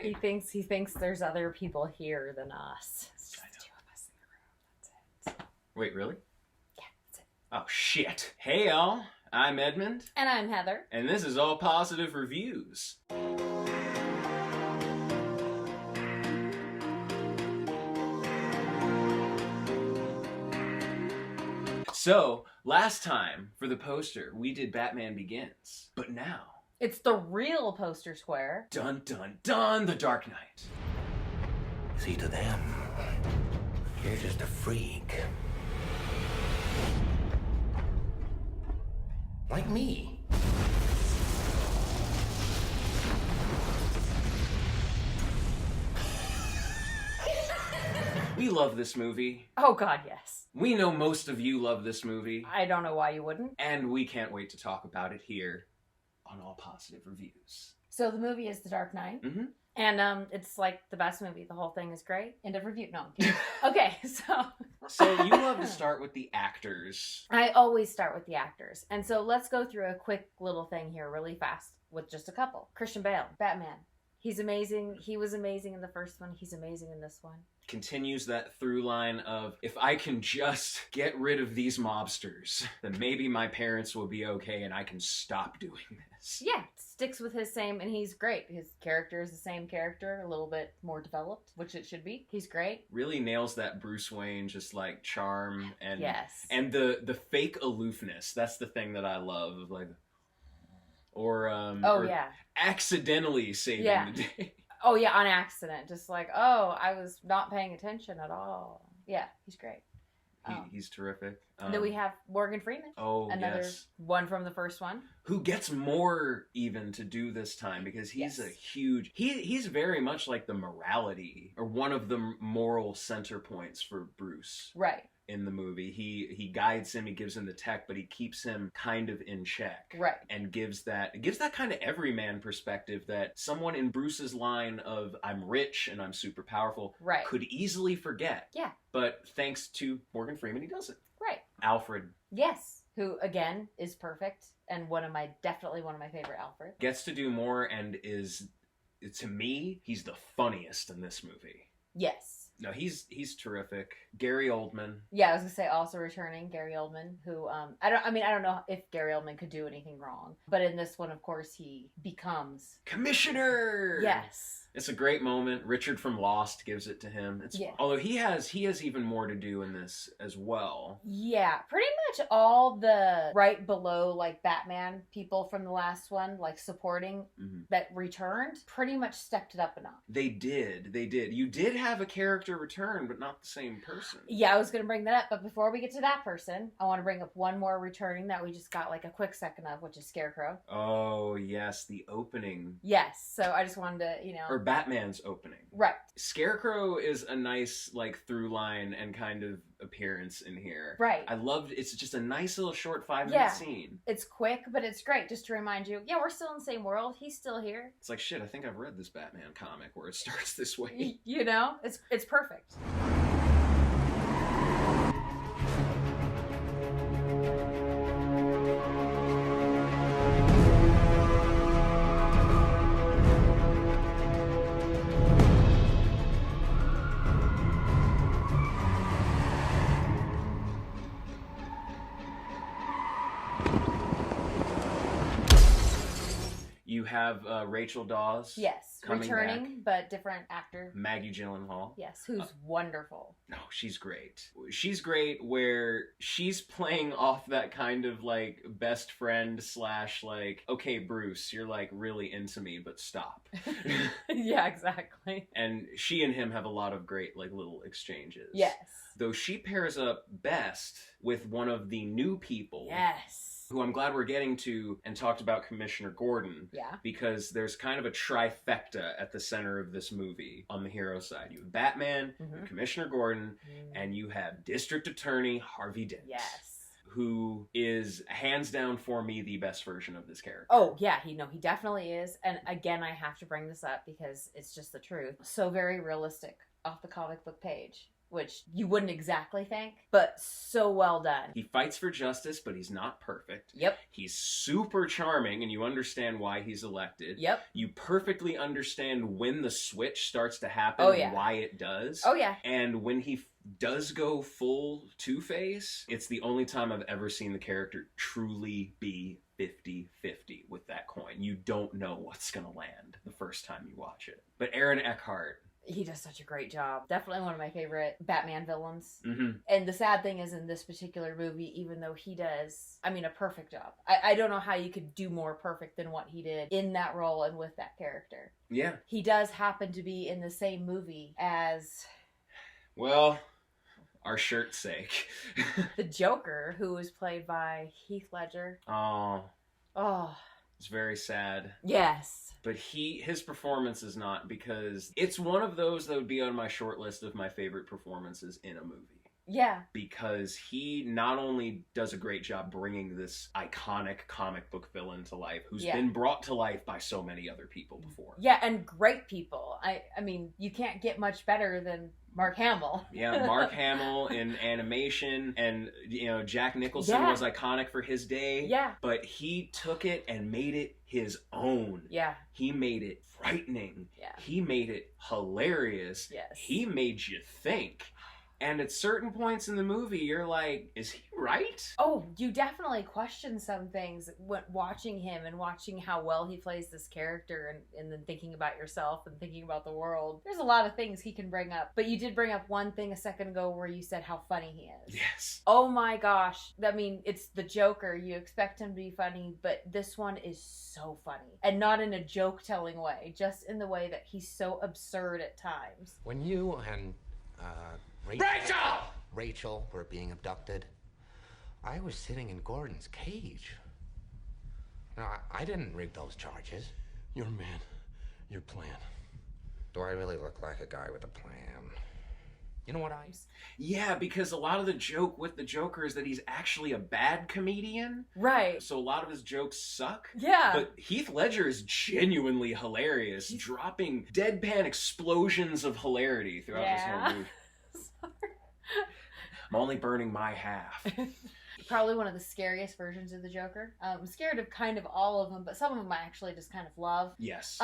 Right. He thinks there's other people here than us. It's just the two of us in the room. That's it. Wait, really? Yeah, that's it. Oh, shit. Hey, y'all. I'm Edmund. And I'm Heather. And this is All Positive Reviews. So, last time, for the poster, we did Batman Begins. But now... It's the real poster square. Dun dun dun, The Dark Knight. See, to them, you're just a freak. Like me. We love this movie. Oh god, yes. We know most of you love this movie. I don't know why you wouldn't. And we can't wait to talk about it here on All Positive Reviews. So the movie is The Dark Knight. Mm-hmm. And it's like the best movie. The whole thing is great. End of review. No, I'm kidding. Okay, So you love to start with the actors. I always start with the actors. And so let's go through a quick little thing here really fast with just a couple. Christian Bale, Batman. He's amazing. He was amazing in the first one. He's amazing in this one. Continues that through line of, if I can just get rid of these mobsters, then maybe my parents will be okay and I can stop doing this. Yeah, sticks with his same, and he's great. His character is the same character, a little bit more developed, which it should be. He's great. Really nails that Bruce Wayne, just like charm and yes. And the fake aloofness. That's the thing that I love. Of like, or yeah, accidentally saving the day. Oh yeah, on accident. Just like, oh, I was not paying attention at all. Yeah, he's great. He's terrific. And then we have Morgan Freeman. Oh, another yes. one from the first one. Who gets more even to do this time because he's a huge... He's very much like the morality, or one of the moral center points for Bruce. Right. In the movie. He guides him, he gives him the tech, but he keeps him kind of in check. Right. And gives that kind of everyman perspective that someone in Bruce's line of I'm rich and I'm super powerful could easily forget. Yeah. But thanks to Morgan Freeman, he doesn't. Right. Alfred. Yes. Who, again, is perfect and definitely one of my favorite Alfred. Gets to do more and is, to me, he's the funniest in this movie. Yes. No, he's terrific. Gary Oldman. Yeah, I was gonna say also returning Gary Oldman, who I don't know if Gary Oldman could do anything wrong, but in this one, of course, he becomes Commissioner. Yes. It's a great moment. Richard from Lost gives it to him. Although he has even more to do in this as well. Yeah, pretty much all the right below like Batman people from the last one, like supporting that returned, pretty much stepped it up a notch. They did. You did have a character return, but not the same person. Yeah, I was gonna bring that up, but before we get to that person, I want to bring up one more returning that we just got like a quick second of, which is Scarecrow. Oh yes, the opening. Yes, so I just wanted to, or Batman's opening. Right. Scarecrow is a nice, like, through line and kind of appearance in here. Right. I loved it's just a nice little short 5-minute scene. It's quick, but it's great just to remind you, we're still in the same world. He's still here. It's like, shit, I think I've read this Batman comic where it starts this way. It's perfect. You have Rachel Dawes. Yes, returning, but different actor. Maggie Gyllenhaal. Yes, who's wonderful. No, she's great. She's great where she's playing off that kind of like best friend / like, okay, Bruce, you're like really into me, but stop. Yeah, exactly. And she and him have a lot of great like little exchanges. Yes. Though she pairs up best with one of the new people. Yes. Who I'm glad we're getting to and talked about Commissioner Gordon. Yeah. Because there's kind of a trifecta at the center of this movie on the hero side. You have Batman, you have Commissioner Gordon, and you have District Attorney Harvey Dent. Yes. Who is hands down for me the best version of this character. Oh yeah, he definitely is. And again, I have to bring this up because it's just the truth. So very realistic off the comic book page. which you wouldn't exactly think, but so well done. He fights for justice, but he's not perfect. Yep. He's super charming, and you understand why he's elected. Yep. You perfectly understand when the switch starts to happen Oh, yeah. and why it does. Oh, yeah. And when he does go full Two-Face, it's the only time I've ever seen the character truly be 50-50 with that coin. You don't know what's going to land the first time you watch it. But Aaron Eckhart, He does such a great job. Definitely one of my favorite Batman villains. mm-hmm. And the sad thing is, in this particular movie, even though he does, I mean, a perfect job. I don't know how you could do more perfect than what he did in that role and with that character. Yeah. He does happen to be in the same movie as... Well, our shirt's sake. the Joker, who was played by Heath Ledger. Oh, Oh, it's very sad. yes. But his performance is not, because it's one of those that would be on my short list of my favorite performances in a movie. Yeah. Because he not only does a great job bringing this iconic comic book villain to life, who's been brought to life by so many other people before. Yeah, and great people. I mean, you can't get much better than Mark Hamill. Yeah, Mark Hamill in animation, and, you know, Jack Nicholson was iconic for his day. Yeah. But he took it and made it his own. Yeah. He made it frightening. Yeah. He made it hilarious. Yes. He made you think. And at certain points in the movie, you're like, is he right? Oh, you definitely question some things when watching him and watching how well he plays this character, and then thinking about yourself and thinking about the world. There's a lot of things he can bring up. But you did bring up one thing a second ago where you said how funny he is. Yes. Oh my gosh. I mean, it's the Joker. You expect him to be funny, but this one is so funny. And not in a joke-telling way, just in the way that he's so absurd at times. When you and, Rachel were being abducted, I was sitting in Gordon's cage. Now, I didn't rig those charges. Your man, your plan. Do I really look like a guy with a plan? You know what, Ice? Yeah, because a lot of the joke with the Joker is that he's actually a bad comedian. Right. So a lot of his jokes suck. Yeah. But Heath Ledger is genuinely hilarious, dropping deadpan explosions of hilarity throughout this whole movie. I'm only burning my half. Probably one of the scariest versions of the Joker. I'm scared of kind of all of them, but some of them I actually just kind of love. Yes.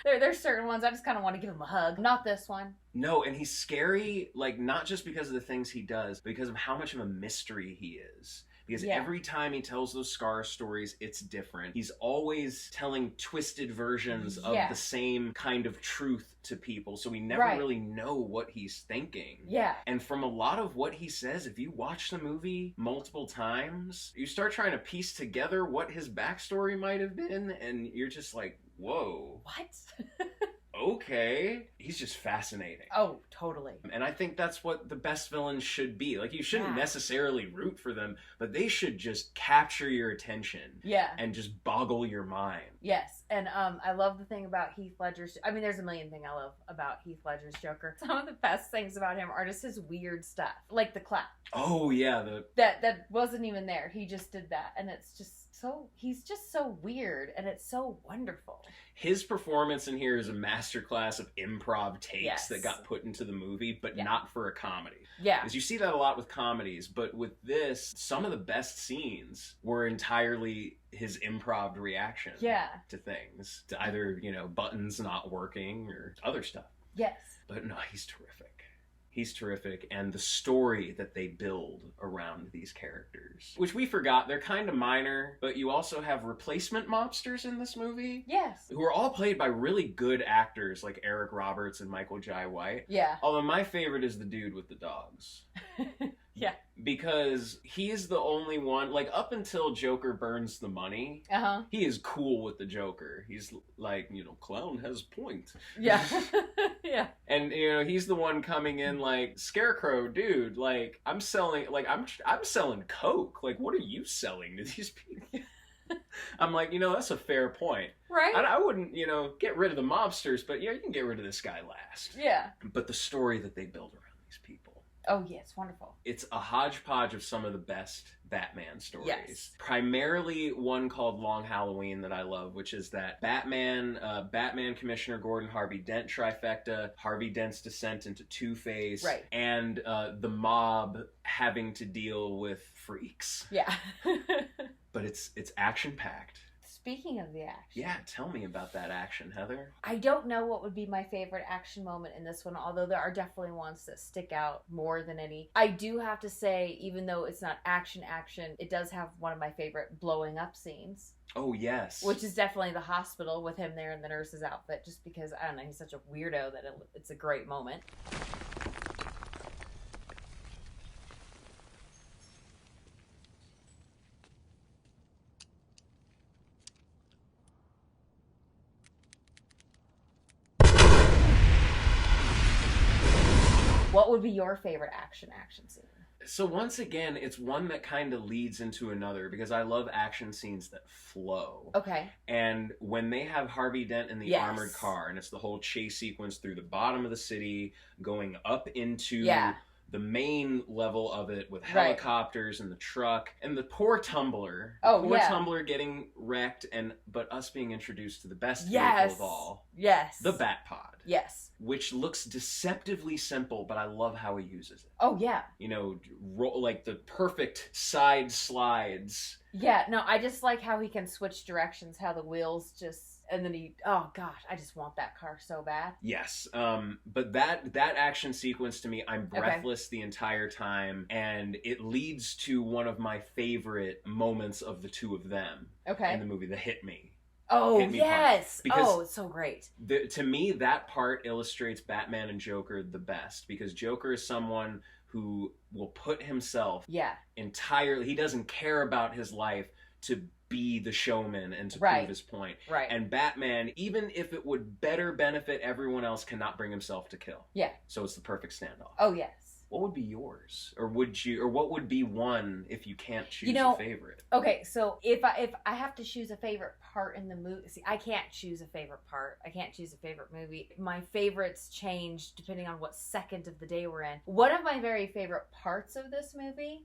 There's certain ones I just kind of want to give him a hug. Not this one. No, and he's scary, like, not just because of the things he does, but because of how much of a mystery he is. Because every time he tells those Scar stories, it's different. He's always telling twisted versions of the same kind of truth to people, so we never really know what he's thinking. Yeah. And from a lot of what he says, if you watch the movie multiple times, you start trying to piece together what his backstory might have been, and you're just like, whoa. What? Okay. He's just fascinating. Oh, totally. And I think that's what the best villains should be. Like, you shouldn't necessarily root for them, but they should just capture your attention. Yeah. And just boggle your mind. Yes. And I love the thing about Heath Ledger's... I mean, there's a million things I love about Heath Ledger's Joker. Some of the best things about him are just his weird stuff. Like the clap. Oh, yeah. That wasn't even there. He just did that. And it's just so... He's just so weird. And it's so wonderful. His performance in here is a masterclass of improv takes that got put into the movie, but not for a comedy. Yeah. Because you see that a lot with comedies, but with this, some of the best scenes were entirely his improv reaction to things. To either, you know, buttons not working or other stuff. Yes. But no, he's terrific. He's terrific, and the story that they build around these characters, which we forgot, they're kind of minor, but you also have replacement mobsters in this movie. Yes. Who are all played by really good actors like Eric Roberts and Michael Jai White. Yeah. Although my favorite is the dude with the dogs. Yeah. Because he is the only one, like, up until Joker burns the money, he is cool with the Joker. He's like, you know, clown has point. Yeah. Yeah. And, you know, he's the one coming in like, Scarecrow, dude, like, I'm selling coke. Like, what are you selling to these people? I'm like, you know, that's a fair point. Right. I wouldn't, you know, get rid of the mobsters, but yeah, you can get rid of this guy last. Yeah. But the story that they build around these people Oh, yeah, it's wonderful. It's a hodgepodge of some of the best Batman stories. Yes. Primarily one called Long Halloween that I love, which is that Batman, Commissioner Gordon, Harvey Dent trifecta, Harvey Dent's descent into Two-Face, right, and the mob having to deal with freaks. Yeah. But it's action-packed. Speaking of the action. Yeah, tell me about that action, Heather. I don't know what would be my favorite action moment in this one, although there are definitely ones that stick out more than any. I do have to say, even though it's not action, it does have one of my favorite blowing up scenes. Oh, yes. Which is definitely the hospital with him there in the nurse's outfit, just because, I don't know, he's such a weirdo that it's a great moment. What would be your favorite action scene? So once again, it's one that kind of leads into another because I love action scenes that flow. Okay. And when they have Harvey Dent in the armored car, and it's the whole chase sequence through the bottom of the city, going up into the main level of it with helicopters and the truck, and the poor Tumbler. Tumbler getting wrecked, but us being introduced to the best vehicle of all. Yes. The Batpod. Yes. Which looks deceptively simple, but I love how he uses it. Oh, yeah. You know, like the perfect side slides. Yeah, no, I just like how he can switch directions, how the wheels just... And then oh gosh, I just want that car so bad. Yes, but that action sequence to me, I'm breathless the entire time, and it leads to one of my favorite moments of the two of them in the movie, the Hit Me. Oh, yes. Because it's so great. To me, that part illustrates Batman and Joker the best, because Joker is someone who will put himself entirely, he doesn't care about his life to be the showman and to prove his point. Right. And Batman, even if it would better benefit everyone else, cannot bring himself to kill. Yeah. So it's the perfect standoff. Oh, yes. What would be yours? Or what would be one if you can't choose a favorite? Okay, so if I have to choose a favorite part in the movie, see, I can't choose a favorite part. I can't choose a favorite movie. My favorites change depending on what second of the day we're in. One of my very favorite parts of this movie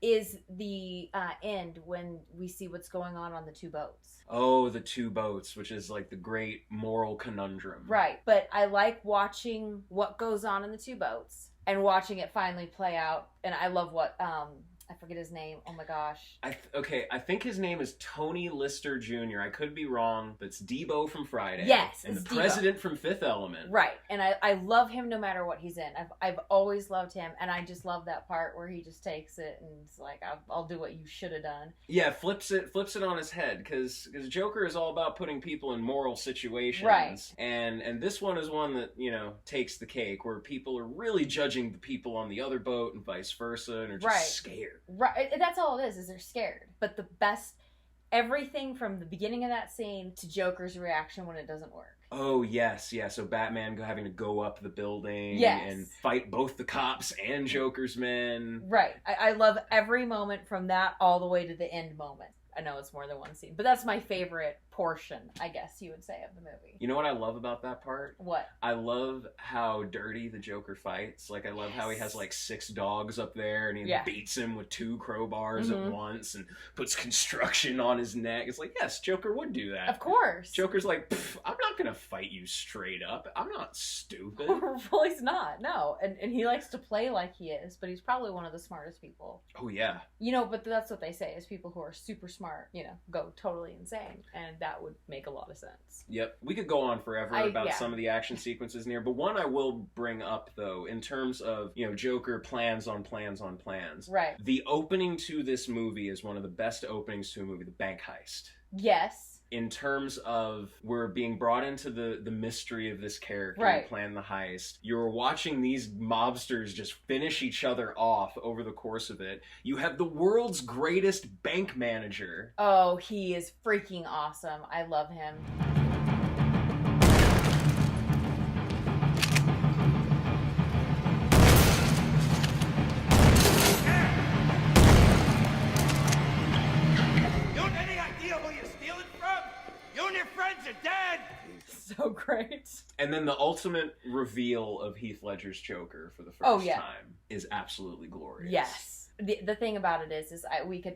is the end when we see what's going on the two boats. Oh, the two boats, which is like the great moral conundrum. Right, but I like watching what goes on in the two boats and watching it finally play out. And I love what I forget his name. Oh my gosh. I think his name is Tony Lister Jr. I could be wrong, but it's Debo from Friday. Yes, and it's the Debo. President from Fifth Element. Right, and I love him no matter what he's in. I've always loved him, and I just love that part where he just takes it and it's like, I'll do what you should have done. Yeah, flips it on his head, because Joker is all about putting people in moral situations. Right. And this one is one that, takes the cake, where people are really judging the people on the other boat and vice versa, and are just scared. Right, that's all it is they're scared. But the best, everything from the beginning of that scene to Joker's reaction when it doesn't work. Oh, yes, yeah. So Batman having to go up the building and fight both the cops and Joker's men. Right. I love every moment from that all the way to the end moment. I know it's more than one scene, but that's my favorite portion, I guess you would say, of the movie. You know what I love about that part? What? I love how dirty the Joker fights. Like, I love how he has like 6 dogs up there, and he beats him with 2 crowbars at once and puts construction on his neck. It's like, yes, Joker would do that. Of course. Joker's like, I'm not gonna fight you straight up. I'm not stupid. Well, he's not, no. And he likes to play like he is, but he's probably one of the smartest people. Oh, yeah. But that's what they say, is people who are super smart, go totally insane. And that would make a lot of sense. Yep. We could go on forever about some of the action sequences in here, but one I will bring up, though, in terms of, Joker plans on plans on plans. Right. The opening to this movie is one of the best openings to a movie, the bank heist. Yes. In terms of, we're being brought into the mystery of this character and plan the heist. You're watching these mobsters just finish each other off over the course of it. You have the world's greatest bank manager. Oh, he is freaking awesome. I love him. So great. Right. And then the ultimate reveal of Heath Ledger's Joker for the first time is absolutely glorious. Yes. The thing about it is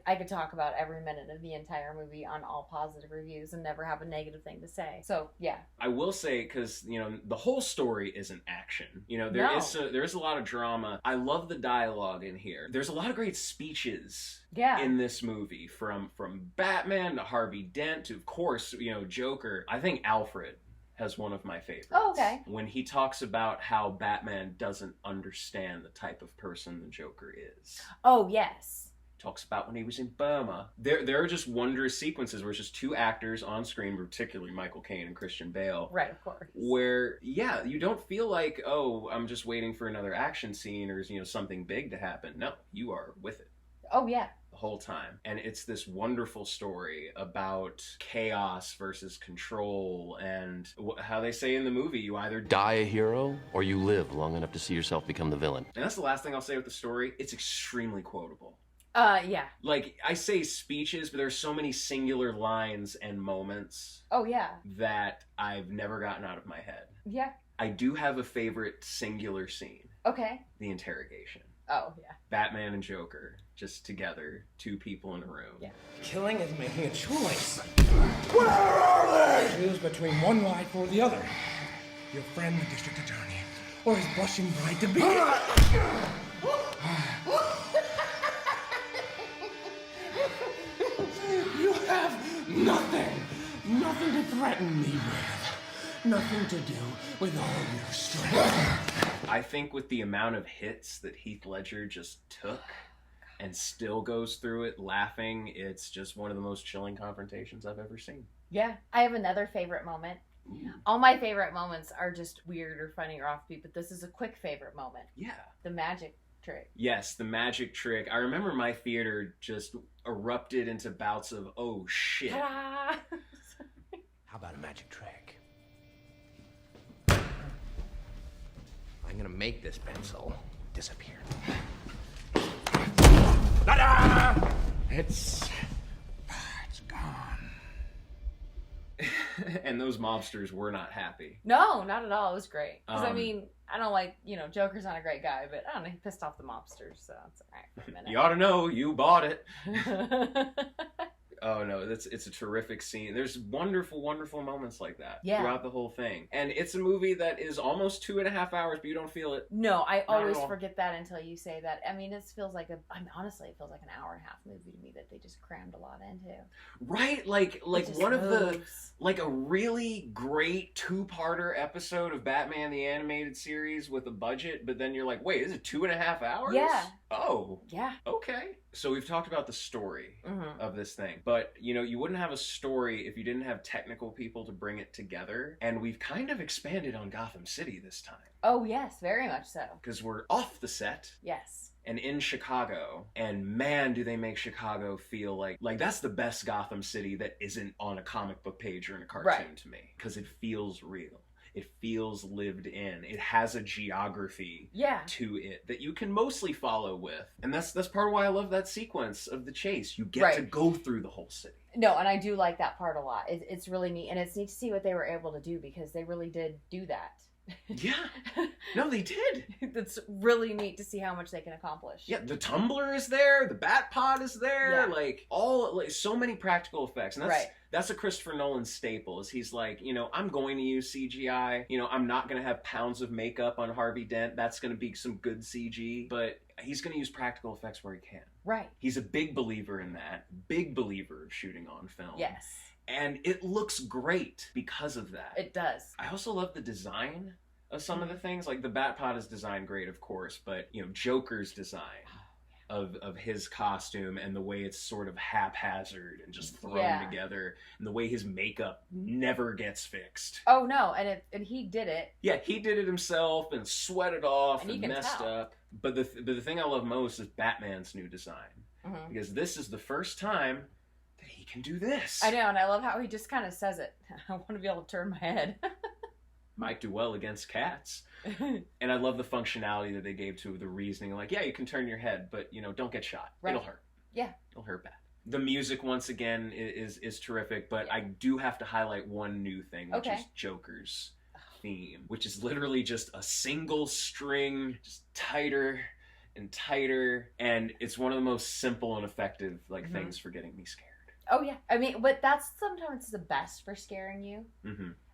I could talk about every minute of the entire movie on all positive reviews and never have a negative thing to say. So yeah, I will say, because the whole story isn't action. There is a lot of drama. I love the dialogue in here. There's a lot of great speeches in this movie, from Batman to Harvey Dent to, of course, Joker. I think Alfred has one of my favorites. Oh, okay. When he talks about how Batman doesn't understand the type of person the Joker is. Oh, yes. Talks about when he was in Burma. There are just wondrous sequences where it's just two actors on screen, particularly Michael Caine and Christian Bale. Right, of course. Where, you don't feel like, oh, I'm just waiting for another action scene or, something big to happen. No, you are with it. Oh, yeah. The whole time. And it's this wonderful story about chaos versus control, and how they say in the movie, you either die a hero or you live long enough to see yourself become the villain. And that's the last thing I'll say with the story. It's extremely quotable. Yeah. Like, I say speeches, but there's so many singular lines and moments. Oh, yeah. That I've never gotten out of my head. Yeah. I do have a favorite singular scene. Okay. The interrogation. Oh, yeah. Batman and Joker, just together, two people in a room. Yeah. Killing is making a choice. Where are they? Choose between one life or the other. Your friend, the district attorney, or his blushing bride to be. You have nothing to threaten me with. Nothing to do with all your strength. I think with the amount of hits that Heath Ledger just took and still goes through it laughing, it's just one of the most chilling confrontations I've ever seen. Yeah. I have another favorite moment. All my favorite moments are just weird or funny or offbeat, but this is a quick favorite moment. Yeah. The magic trick. Yes, the magic trick. I remember my theater just erupted into bouts of, oh shit. Ta-da! How about a magic trick? I'm gonna make this pencil disappear. Ta-da! It's gone. And those mobsters were not happy. No, not at all. It was great. Because, I Um, mean, I don't like, Joker's not a great guy, but I don't know, he pissed off the mobsters, so it's alright for a minute. You ought to know, you bought it. Oh no, it's a terrific scene. There's wonderful, wonderful moments like that throughout the whole thing. And it's a movie that is almost 2.5 hours, but you don't feel it. No, I Not always at all. forget that until you say that. I mean, honestly, it feels like an hour and a half movie to me that they just crammed a lot into. Right? Like It just one of the, moves. like a really great two-parter episode of Batman the Animated Series with a budget, but then you're like, wait, is it 2.5 hours? Yeah. Oh. Yeah. Okay. So we've talked about the story Mm-hmm. of this thing, but you wouldn't have a story if you didn't have technical people to bring it together, and we've kind of expanded on Gotham City this time. Oh, yes, very much so. Because we're off the set Yes. and in Chicago, and man, do they make Chicago feel like that's the best Gotham City that isn't on a comic book page or in a cartoon to me, because it feels real. It feels lived in. It has a geography to it that you can mostly follow with. And that's part of why I love that sequence of the chase. You get to go through the whole city. No, and I do like that part a lot. It's really neat. And it's neat to see what they were able to do, because they really did do that. Yeah. No, they did. It's really neat to see how much they can accomplish. Yeah, the tumbler is there, the bat pod is there, Yeah. so many practical effects. And that's a Christopher Nolan staple, is he's like, I'm going to use CGI, I'm not going to have pounds of makeup on Harvey Dent, that's going to be some good CG, but he's going to use practical effects where he can. Right. He's a big believer in that, big believer of shooting on film. Yes. And it looks great because of that. It does. I also love the design of some of the things. Like the Batpod is designed great, of course, but Joker's design of his costume and the way it's sort of haphazard and just thrown together, and the way his makeup never gets fixed. Oh no, and he did it. Yeah, he did it himself and sweated off And you and can messed tell. up. But the thing I love most is Batman's new design. Mm-hmm. Because this is the first time that he can do this. I know, and I love how he just kind of says it. I want to be able to turn my head. Might do well against cats. And I love the functionality that they gave to the reasoning. Like, yeah, you can turn your head, but, don't get shot. Right. It'll hurt. Yeah. It'll hurt bad. The music, once again, is terrific, but I do have to highlight one new thing, which is Joker's theme, which is literally just a single string, just tighter and tighter, and it's one of the most simple and effective things for getting me scared. Oh yeah, I mean, but that's sometimes the best for scaring you.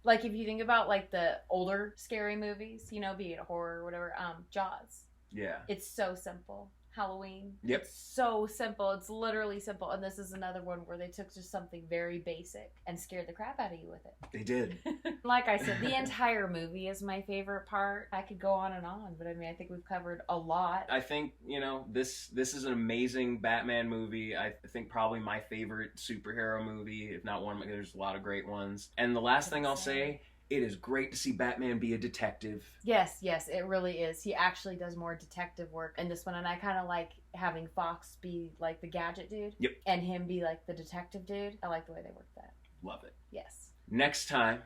Like if you think about like the older scary movies, you know, be it horror or whatever, Jaws. Yeah. It's so simple. Halloween. Yep. It's so simple. It's literally simple. And this is another one where they took just something very basic and scared the crap out of you with it. They did. Like I said, the entire movie is my favorite part. I could go on and on, but I mean, I think we've covered a lot. I think, you know, this is an amazing Batman movie. I think probably my favorite superhero movie, if not one. There's a lot of great ones. And the last thing I'll say, it is great to see Batman be a detective. Yes, it really is. He actually does more detective work in this one, and I kind of like having Fox be like the gadget dude. Yep. And him be like the detective dude. I like the way they work that. Love it. Yes. Next time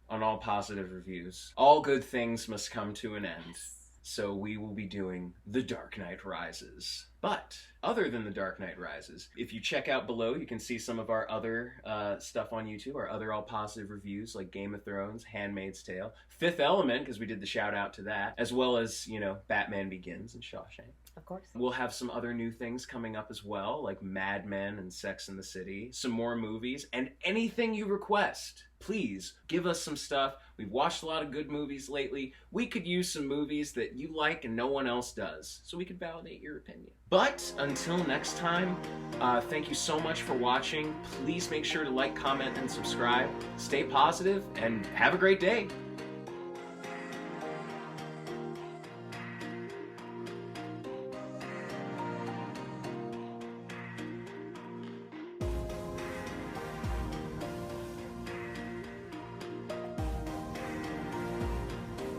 on All Positive Reviews, all good things must come to an end. Yes. So we will be doing The Dark Knight Rises. But other than The Dark Knight Rises, if you check out below, you can see some of our other stuff on YouTube, our other All Positive Reviews like Game of Thrones, Handmaid's Tale, Fifth Element, because we did the shout out to that, as well as, you know, Batman Begins and Shawshank. Of course. We'll have some other new things coming up as well, like Mad Men and Sex and the City, some more movies, and anything you request. Please give us some stuff. We've watched a lot of good movies lately. We could use some movies that you like and no one else does, so we could validate your opinion. But until next time, thank you so much for watching. Please make sure to like, comment, and subscribe. Stay positive, and have a great day.